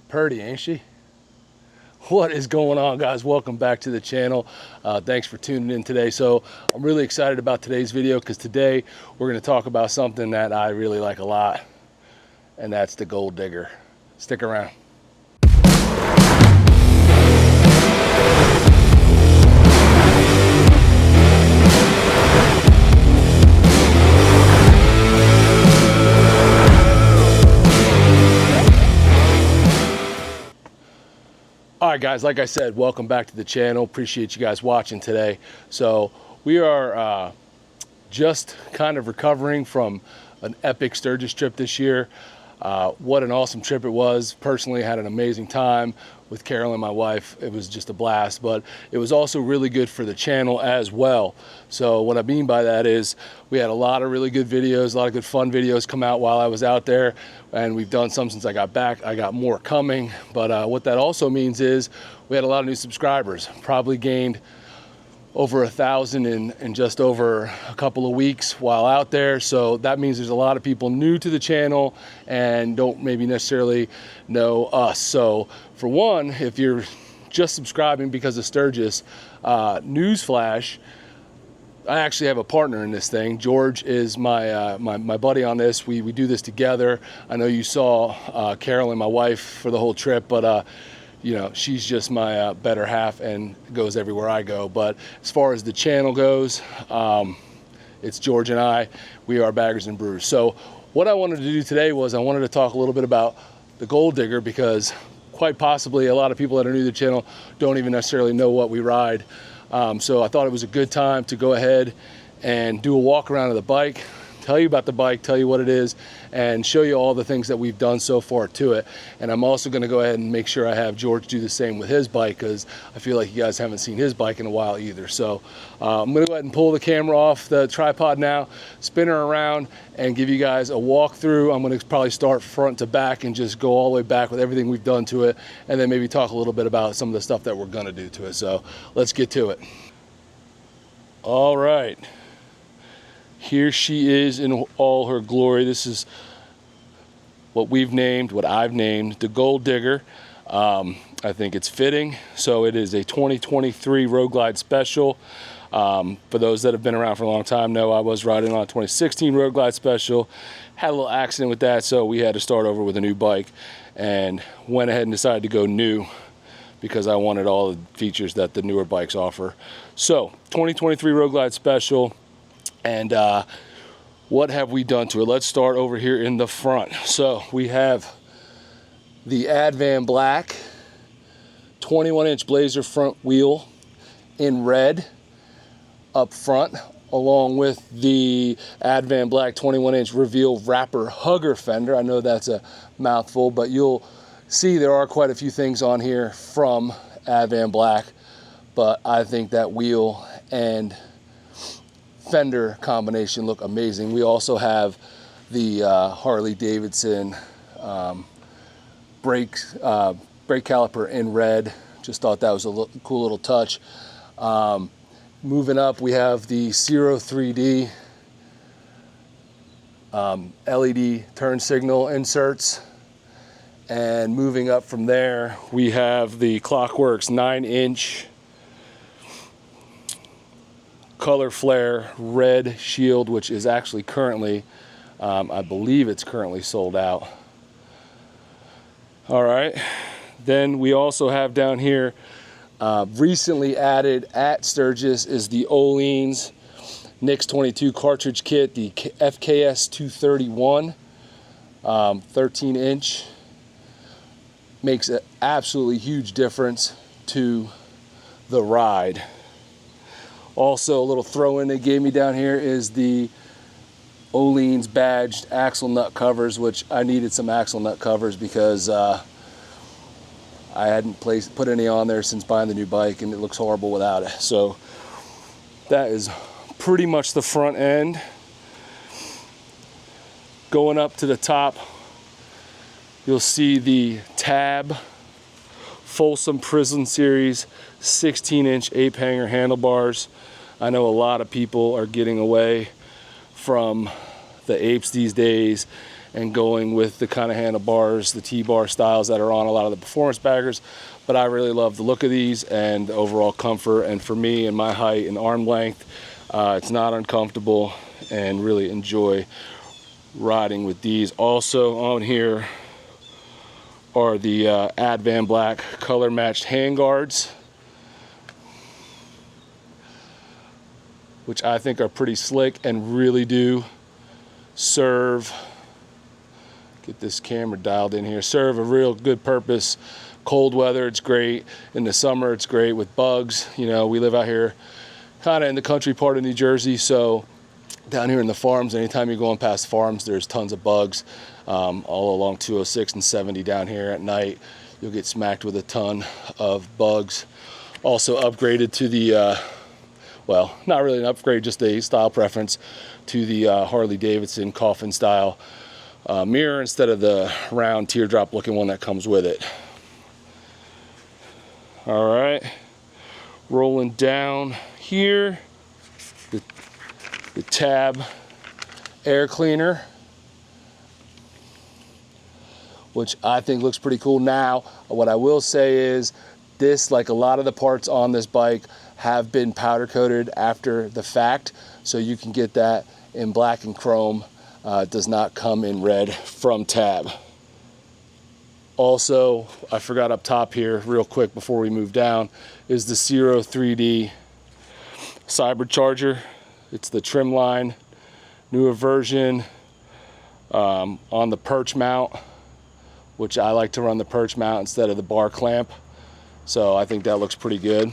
Purdy, ain't she? What is going on, guys? Welcome back to the channel. Thanks for tuning in today. So I'm really excited about today's video because today we're going to talk about something that I really like a lot, and that's the Gold Digger. Stick around. All right, guys, like I said, welcome back to the channel. Appreciate you guys watching today. So we are just kind of recovering from an epic Sturgis trip this year. What an awesome trip it was. Personally, had an amazing time with Carolyn, my wife. It was just a blast, but it was also really good for the channel as well. So what I mean by that is we had a lot of really good videos, a lot of good fun videos come out while I was out there, and we've done some since I got back. I got more coming, but what that also means is we had a lot of new subscribers, probably gained over 1,000 in just over a couple of weeks while out there. So that means there's a lot of people new to the channel and don't maybe necessarily know us. So for one, if you're just subscribing because of Sturgis, newsflash, I actually have a partner in this thing. George is my buddy on this. We do this together. I know you saw Carolyn, my wife, for the whole trip, but you know, she's just my better half and goes everywhere I go. But as far as the channel goes, it's George and I. We are Baggers and Brewers. So what I wanted to do today was I wanted to talk a little bit about the Gold Digger, because quite possibly a lot of people that are new to the channel don't even necessarily know what we ride. So I thought it was a good time to go ahead and do a walk around of the bike, tell you about the bike, tell you what it is, and show you all the things that we've done so far to it. And I'm also going to go ahead and make sure I have George do the same with his bike, because I feel like you guys haven't seen his bike in a while either. So I'm going to go ahead and pull the camera off the tripod now, spin her around, and give you guys a walkthrough. I'm going to probably start front to back and just go all the way back with everything we've done to it, and then maybe talk a little bit about some of the stuff that we're going to do to it. So let's get to it. All right. Here she is in all her glory. This is what I've named the Gold Digger. I think it's fitting. So it is a 2023 Road Glide Special. For those that have been around for a long time know I was riding on a 2016 Road Glide Special. Had a little accident with that, so we had to start over with a new bike, and went ahead and decided to go new because I wanted all the features that the newer bikes offer. So 2023 Road Glide Special. And what have we done to it? Let's start over here in the front. So we have the Advan Black 21-inch Blazer front wheel in red up front, along with the Advan Black 21-inch Reveal Wrapper Hugger fender. I know that's a mouthful, but you'll see there are quite a few things on here from Advan Black, but I think that wheel and fender combination look amazing. We also have the Harley Davidson brake caliper in red. Just thought that was a cool little touch. Moving up, we have the Zero 3D LED turn signal inserts. And moving up from there, we have the Clockworks 9-inch Color Flare red shield, which is actually currently, I believe it's currently sold out. All right, then we also have down here, recently added at Sturgis, is the Oleans Nix 22 cartridge kit, the FKS 231, 13-inch. Makes an absolutely huge difference to the ride. Also, a little throw-in they gave me down here is the Oleans badged axle nut covers, which I needed some axle nut covers because I hadn't put any on there since buying the new bike, and it looks horrible without it. So that is pretty much the front end. Going up to the top, you'll see the Tab Folsom Prism Series 16-inch ape hanger handlebars. I know a lot of people are getting away from the apes these days and going with the kind of handlebars, the T-bar styles that are on a lot of the performance baggers. But I really love the look of these and the overall comfort. And for me and my height and arm length, it's not uncomfortable, and really enjoy riding with these. Also on here are the Advan Black color matched handguards, which I think are pretty slick and really do serve, get this camera dialed in here, serve a real good purpose. Cold weather, it's great. In the summer, it's great with bugs. You know, we live out here kind of in the country part of New Jersey, so down here in the farms, anytime you're going past farms, there's tons of bugs. All along 206 and 70 down here at night, you'll get smacked with a ton of bugs. Also upgraded to the, well, not really an upgrade, just a style preference to the Harley Davidson coffin style mirror instead of the round teardrop looking one that comes with it. All right, rolling down here, the tab air cleaner, which I think looks pretty cool. Now, what I will say is this, like a lot of the parts on this bike, have been powder coated after the fact, so you can get that in black and chrome. It does not come in red from Tab. Also, I forgot up top here real quick before we move down, is the Zero 3D Cybercharger. It's the trim line, newer version, on the perch mount, which I like to run the perch mount instead of the bar clamp. So I think that looks pretty good.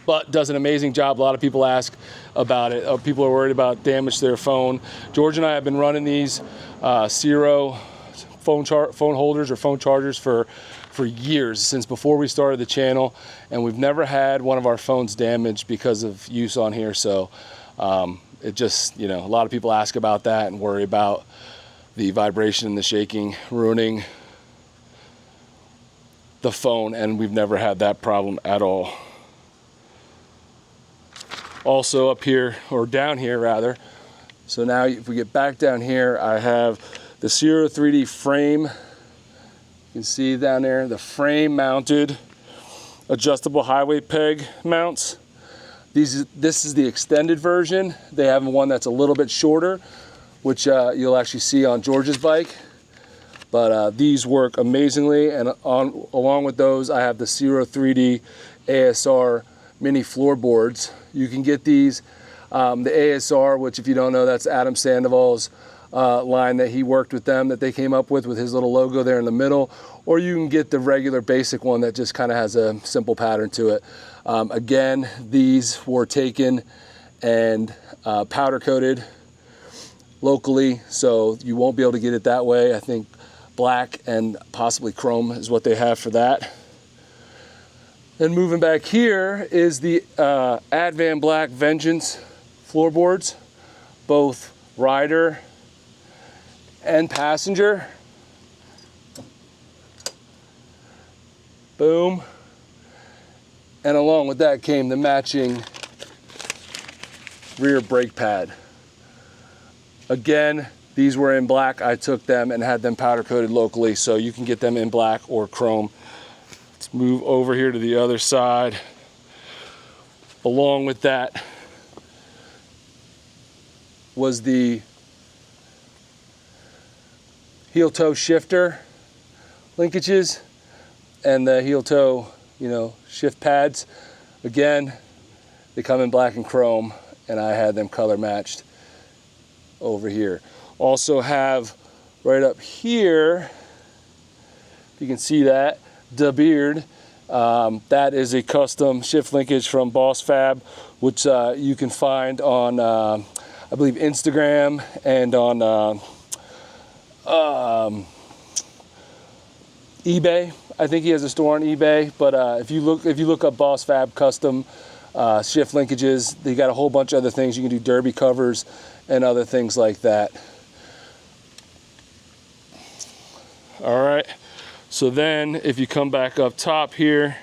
But does an amazing job. A lot of people ask about it. People are worried about damage to their phone. George and I have been running these Zero phone holders or phone chargers for years, since before we started the channel, and we've never had one of our phones damaged because of use on here. So it just, you know, a lot of people ask about that and worry about the vibration and the shaking ruining the phone, and we've never had that problem at all. Also up here, or down here rather, so now if we get back down here, I have the Zero 3D frame. You can see down there the frame mounted adjustable highway peg mounts. This is the extended version. They have one that's a little bit shorter, which you'll actually see on George's bike. But these work amazingly, and along with those, I have the Zero 3D ASR mini floorboards. You can get these, the ASR, which if you don't know, that's Adam Sandoval's line that he worked with them, that they came up with his little logo there in the middle, or you can get the regular basic one that just kind of has a simple pattern to it. Again, these were taken and powder coated locally, so you won't be able to get it that way. I think black and possibly chrome is what they have for that. Then moving back here is the Advan Black Vengeance floorboards, both rider and passenger. Boom. And along with that came the matching rear brake pad. Again, these were in black. I took them and had them powder coated locally, so you can get them in black or chrome. Let's move over here to the other side. Along with that was the heel toe shifter linkages and the heel toe, you know, shift pads. Again, they come in black and chrome, and I had them color matched over here. Also have right up here, if you can see that, the beard. That is a custom shift linkage from Boss Fab, which you can find on, I believe, Instagram and on eBay. I think he has a store on eBay, but if you look up Boss Fab custom shift linkages, they got a whole bunch of other things. You can do derby covers and other things like that. All right, so then if you come back up top here,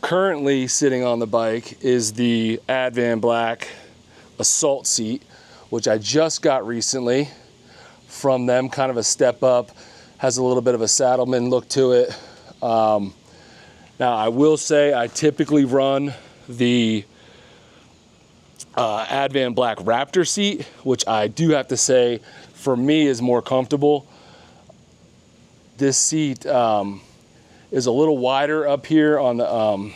currently sitting on the bike is the Advan Black Assault seat, which I just got recently from them, kind of a step up, has a little bit of a Saddleman look to it. Now I will say I typically run the Advan Black Raptor seat, which I do have to say for me is more comfortable. This seat is a little wider up here on the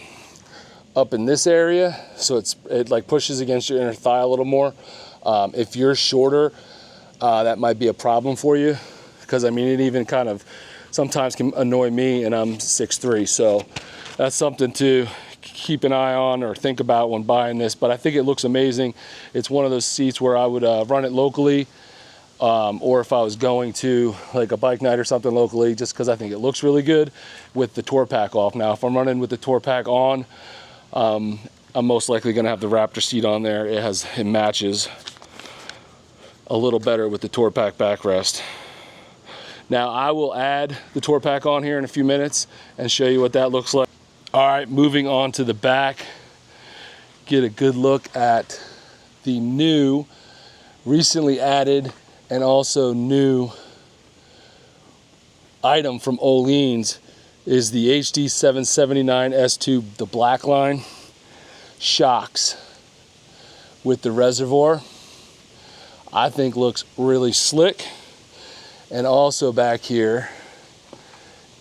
up in this area, so it like pushes against your inner thigh a little more. If you're shorter, that might be a problem for you, because I mean it even kind of sometimes can annoy me, and I'm 6'3", so that's something to keep an eye on or think about when buying this. But I think it looks amazing. It's one of those seats where I would run it locally, or if I was going to like a bike night or something locally, just because I think it looks really good with the tour pack off. Now if I'm running with the tour pack on, I'm most likely going to have the Raptor seat on there. It matches a little better with the tour pack backrest. Now I will add the tour pack on here in a few minutes and show you what that looks like. All right, moving on to the back, get a good look at the new, recently added, and also new item from Olean's is the HD 779 S2, the black line shocks with the reservoir. I think looks really slick. And also back here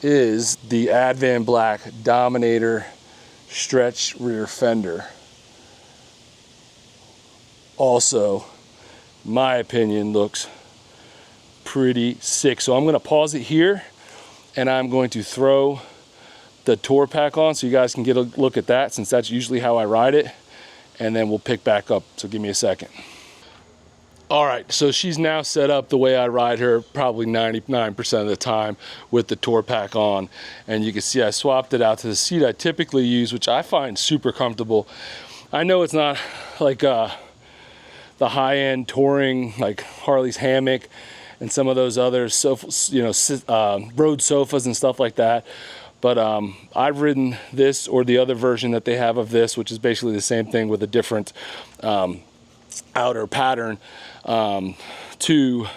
is the Advan Black Dominator stretch rear fender. Also, my opinion, looks pretty sick. So I'm going to pause it here, and I'm going to throw the tour pack on so you guys can get a look at that, since that's usually how I ride it, and then we'll pick back up. So give me a second. All right, so she's now set up the way I ride her probably 99% of the time with the tour pack on. And you can see I swapped it out to the seat I typically use, which I find super comfortable. I know it's not like the high-end touring, like Harley's hammock and some of those other sofas, you know, road sofas and stuff like that. But I've ridden this or the other version that they have of this, which is basically the same thing with a different outer pattern, to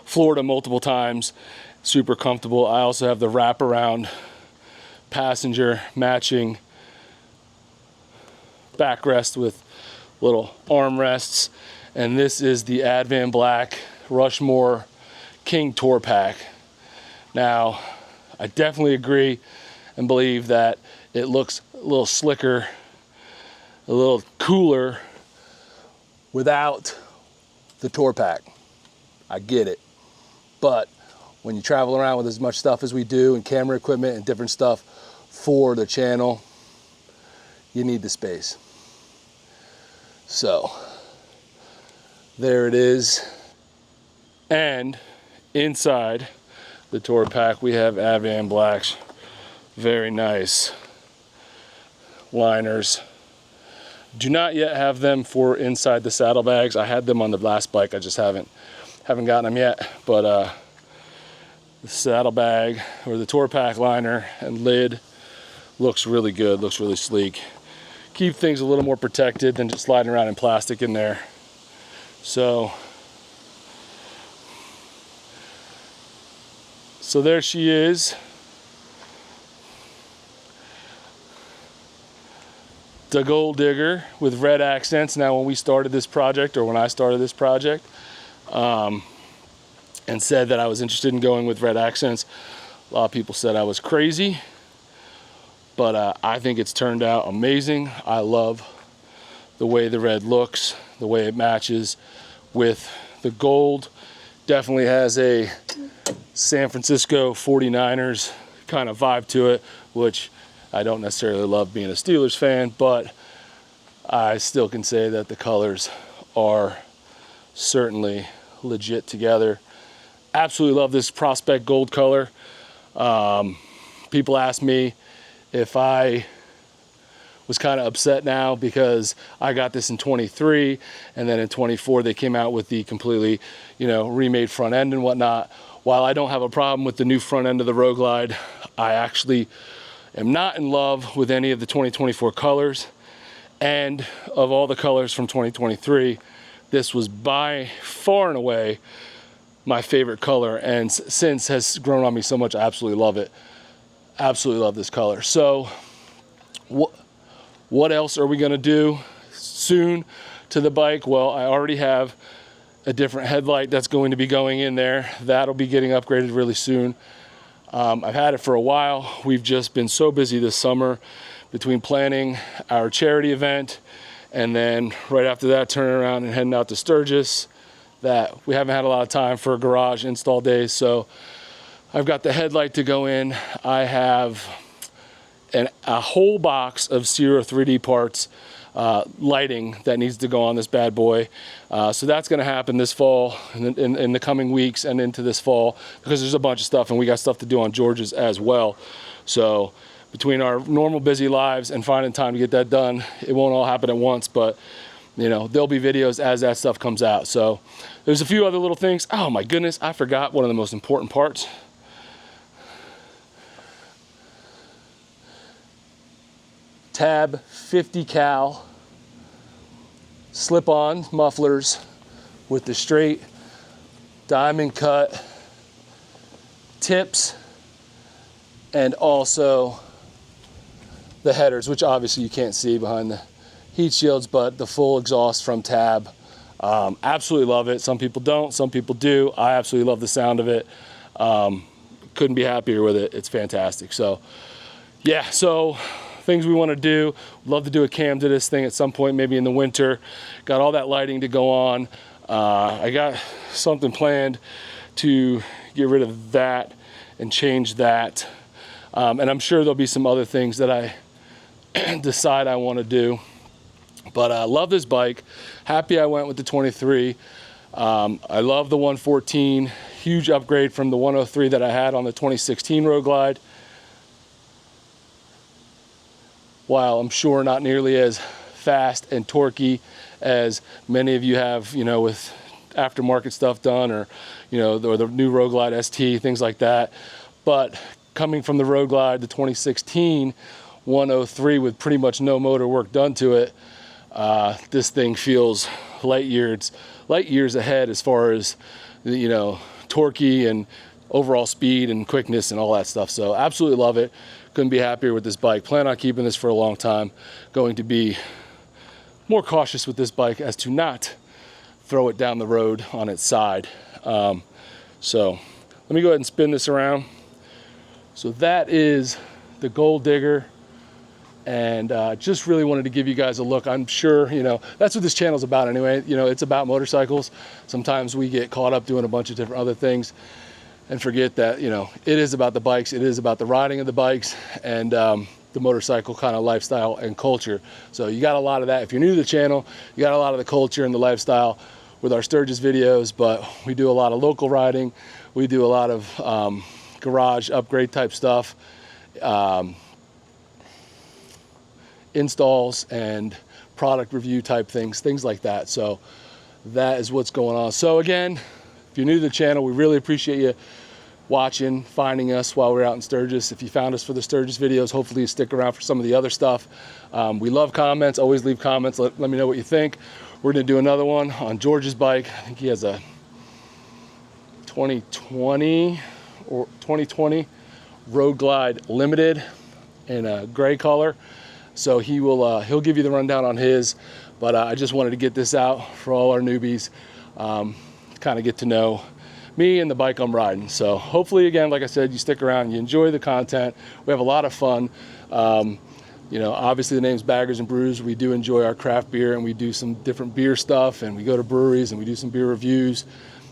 Florida multiple times. Super comfortable. I also have the wraparound passenger matching backrest with little armrests, and this is the Advan Black Rushmore King Tour Pack. Now I definitely agree and believe that it looks a little slicker, a little cooler without the tour pack. I get it. But when you travel around with as much stuff as we do, and camera equipment and different stuff for the channel, you need the space. So there it is. And inside the tour pack we have Advan Black's very nice liners. Do not yet have them for inside the saddlebags. I had them on the last bike, I just haven't gotten them yet. But the saddlebag or the tour pack liner and lid looks really good, looks really sleek. Keep things a little more protected than just sliding around in plastic in there. So there she is. The Gold Digger with red accents. Now when we started this project, or when I started this project, and said that I was interested in going with red accents, a lot of people said I was crazy, but I think it's turned out amazing. I love the way the red looks, the way it matches with the gold. Definitely has a San Francisco 49ers kind of vibe to it, which I don't necessarily love being a Steelers fan, but I still can say that the colors are certainly legit together. Absolutely love this Prospect Gold color. People ask me if I was kind of upset now because I got this in 23, and then in 24 they came out with the completely, you know, remade front end and whatnot. While I don't have a problem with the new front end of the Road Glide, I actually am not in love with any of the 2024 colors. And of all the colors from 2023, this was by far and away my favorite color, and since has grown on me so much. I absolutely love it. Absolutely love this color. So what else are we gonna do soon to the bike? Well, I already have a different headlight that's going to be going in there. That'll be getting upgraded really soon. I've had it for a while. We've just been so busy this summer between planning our charity event and then right after that turning around and heading out to Sturgis that we haven't had a lot of time for garage install days. So I've got the headlight to go in. I have a whole box of Zero 3D parts, lighting that needs to go on this bad boy. So that's gonna happen this fall, in the coming weeks and into this fall, because there's a bunch of stuff and we got stuff to do on George's as well. So between our normal busy lives and finding time to get that done, it won't all happen at once, but you know, there'll be videos as that stuff comes out. So there's a few other little things. Oh my goodness, I forgot one of the most important parts. Tab 50 cal slip-on mufflers with the straight diamond cut tips, and also the headers, which obviously you can't see behind the heat shields, but the full exhaust from Tab. Absolutely love it. Some people don't, some people do. I absolutely love the sound of it. Couldn't be happier with it. It's fantastic. So yeah, so things we want to do. Love to do a cam to this thing at some point, maybe in the winter. Got all that lighting to go on. I got something planned to get rid of that and change that. And I'm sure there'll be some other things that I decide I want to do. But I love this bike. Happy I went with the 23. I love the 114. Huge upgrade from the 103 that I had on the 2016 Road Glide. While I'm sure not nearly as fast and torquey as many of you have, you know, with aftermarket stuff done, or, you know, or the new Road Glide ST, things like that. But coming from the Road Glide, the 2016 103 with pretty much no motor work done to it, this thing feels light years ahead as far as, you know, torquey and overall speed and quickness and all that stuff. So absolutely love it. Couldn't be happier with this bike. Plan on keeping this for a long time. Going to be more cautious with this bike as to not throw it down the road on its side. So let me go ahead and spin this around. So that is the Gold Digger, and just really wanted to give you guys a look. I'm sure, you know, that's what this channel is about anyway. You know, it's about motorcycles. Sometimes we get caught up doing a bunch of different other things and forget that, you know, it is about the bikes. It is about the riding of the bikes and the motorcycle kind of lifestyle and culture. So you got a lot of that. If you're new to the channel, you got a lot of the culture and the lifestyle with our Sturgis videos, but we do a lot of local riding. We do a lot of garage upgrade type stuff, installs and product review type things like that. So that is what's going on. So again, if you're new to the channel, we really appreciate you watching, finding us while we're out in Sturgis. If you found us for the Sturgis videos, hopefully you stick around for some of the other stuff. We love comments. Always leave comments. Let me know what you think. We're going to do another one on George's bike. I think he has a 2020 Road Glide Limited in a gray color. So he'll give you the rundown on his, but I just wanted to get this out for all our newbies, kind of get to know me and the bike I'm riding. So hopefully, again, like I said, you stick around, you enjoy the content. We have a lot of fun. You know, obviously the name's Baggers and Brews. We do enjoy our craft beer, and we do some different beer stuff, and we go to breweries and we do some beer reviews.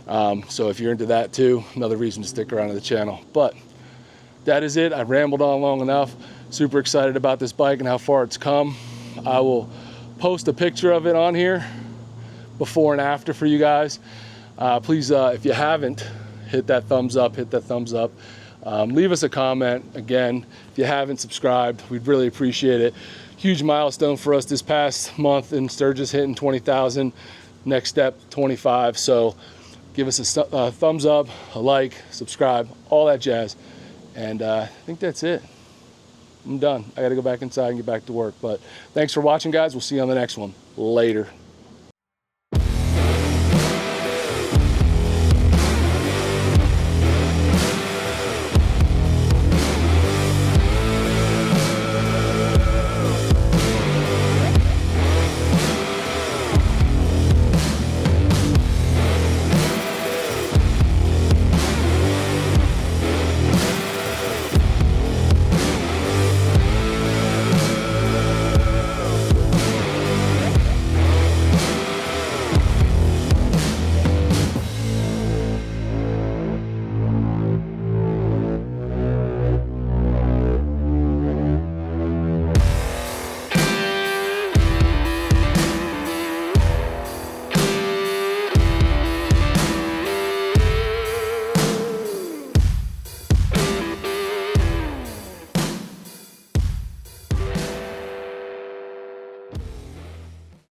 So if you're into that too, another reason to stick around to the channel. But that is it. I've rambled on long enough. Super excited about this bike and how far it's come. I will post a picture of it on here, before and after, for you guys. Please, if you haven't, hit that thumbs up, leave us a comment. Again, if you haven't subscribed, we'd really appreciate it. Huge milestone for us this past month in Sturgis, hitting 20,000. Next step, 25. So give us a thumbs up, a like, subscribe, all that jazz. And I think that's it. I'm done. I got to go back inside and get back to work. But thanks for watching, guys. We'll see you on the next one. Later.